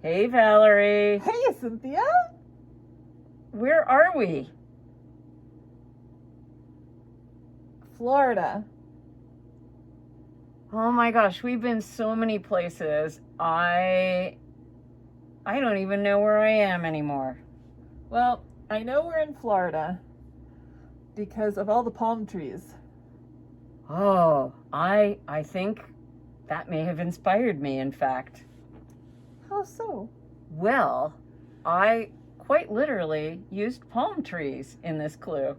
Hey, Valerie. Hey, Cynthia. Where are we? Florida. Oh my gosh, we've been so many places. I don't even know where I am anymore. Well, I know we're in Florida because of all the palm trees. Oh, I think that may have inspired me, in fact. How so? Well, I quite literally used palm trees in this clue.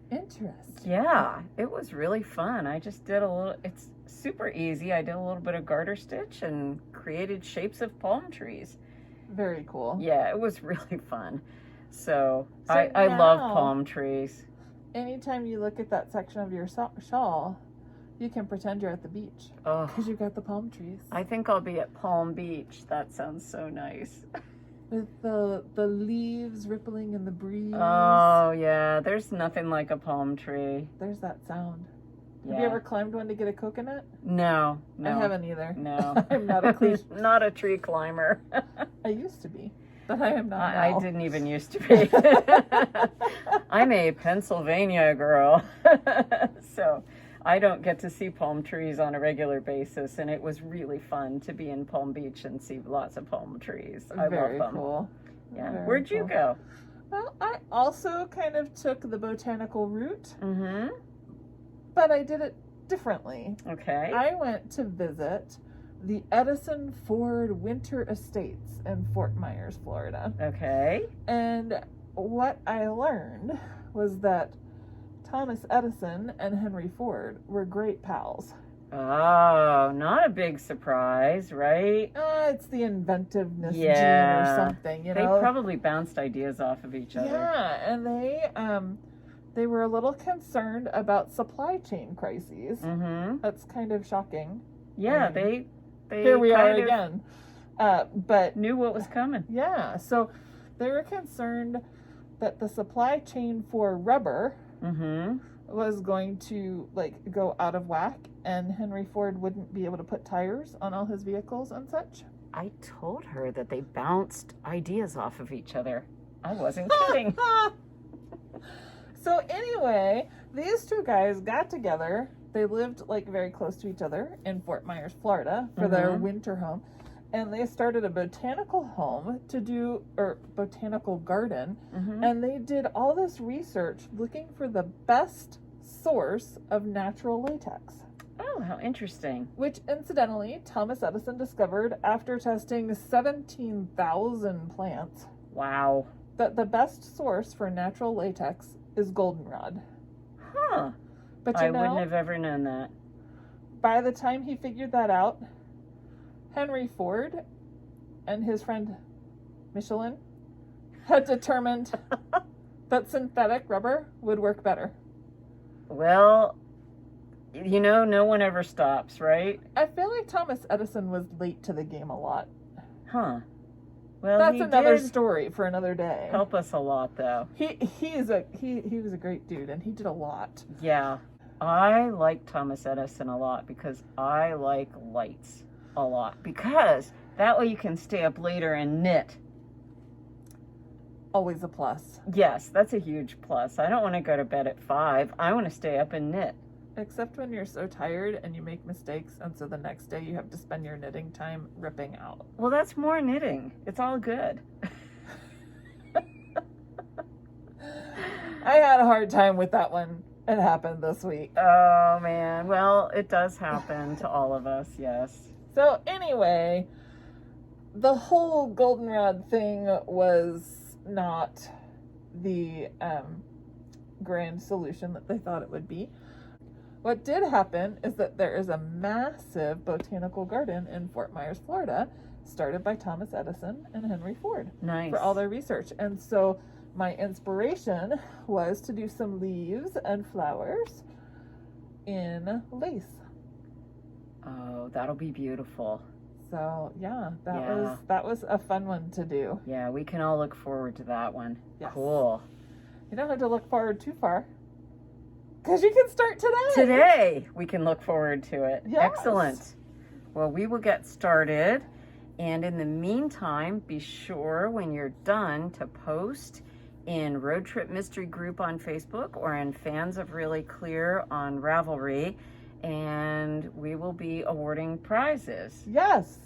Interesting. Yeah, it was really fun. I just did it's super easy. I did a little bit of garter stitch and created shapes of palm trees. Very cool. Yeah, it was really fun. So So I love now- palm trees. Anytime you look at that section of your shawl, you can pretend you're at the beach Oh, because you've got the palm trees I think I'll be at Palm Beach. That sounds so nice. with the leaves rippling in the breeze. Oh, yeah, there's nothing like a palm tree. There's that sound. Yeah. Have you ever climbed one to get a coconut? No. I haven't either. No. I'm not a cliche. Not a tree climber. I used to be, but I am not I now. didn't even used to be. I'm a Pennsylvania girl. So I don't get to see palm trees on a regular basis, and it was really fun to be in Palm Beach and see lots of palm trees. I Very love them. cool. Yeah. Very Where'd you cool. go? Well, I also kind of took the botanical route, Mm-hmm. but I did it differently. Okay. I went to visit the Edison Ford Winter Estates in Fort Myers, Florida. Okay. And what I learned was that Thomas Edison and Henry Ford were great pals. Oh, not a big surprise, right? It's the inventiveness gene Yeah. or something, you They know. probably bounced ideas off of each other. Yeah, and they were a little concerned about supply chain crises. Mm-hmm. That's kind of shocking. Yeah, I mean, they Here we are kind of again. But knew what was coming. yeah, so they were concerned that the supply chain for rubber Mm-hmm. was going to go out of whack, and Henry Ford wouldn't be able to put tires on all his vehicles and such. I told her that they bounced ideas off of each other. I wasn't kidding. So anyway, these two guys got together. They lived very close to each other in Fort Myers, Florida for their Mhm. winter home. And they started a botanical botanical garden. Mm-hmm. And they did all this research looking for the best source of natural latex, Oh, how interesting. which incidentally Thomas Edison discovered after testing 17,000 plants Wow. that the best source for natural latex is goldenrod. Huh. But I you know, wouldn't have ever known that. by the time he figured that out, Henry Ford and his friend Michelin had determined that synthetic rubber would work better. Well, no one ever stops, right? I feel like Thomas Edison was late to the game a lot. Huh. Well, That's he another did story for another day. help us a lot, though. He was a great dude, and he did a lot. Yeah. I like Thomas Edison a lot because I like lights a lot. Because that way you can stay up later and knit. Always a plus. Yes, that's a huge plus. I don't want to go to bed at 5. I want to stay up and knit. Except when you're so tired and you make mistakes, and so the next day you have to spend your knitting time ripping out. Well, that's more knitting. It's all good. I had a hard time with that one. It happened this week. Oh, man. Well, it does happen to all of us, yes. So anyway, the whole goldenrod thing was not the grand solution that they thought it would be. What did happen is that there is a massive botanical garden in Fort Myers, Florida, started by Thomas Edison and Henry Ford Nice. for all their research. And so my inspiration was to do some leaves and flowers in lace. Oh, that'll be beautiful. So yeah, that Yeah. was a fun one to do. Yeah, we can all look forward to that one. Yes. Cool. You don't have to look forward too far, because you can start today. Today, we can look forward to it. Yes. Excellent. Well, we will get started. And in the meantime, be sure when you're done to post in Road Trip Mystery Group on Facebook or in Fans of Really Clear on Ravelry, and we will be awarding prizes. Yes.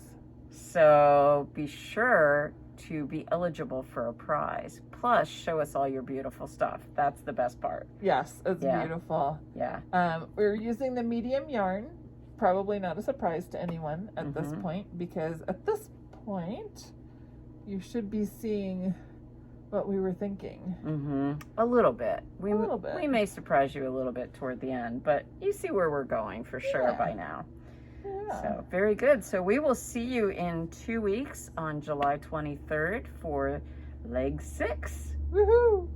So be sure to be eligible for a prize. Plus, show us all your beautiful stuff. That's the best part. Yes, it's beautiful. Yeah. We're using the medium yarn. Probably not a surprise to anyone at this point, because at this point, you should be seeing what we were thinking. A little bit. A little bit. We may surprise you a little bit toward the end, but you see where we're going for sure by now. Yeah. So, very good. So we will see you in 2 weeks on July 23rd for leg 6. Woohoo!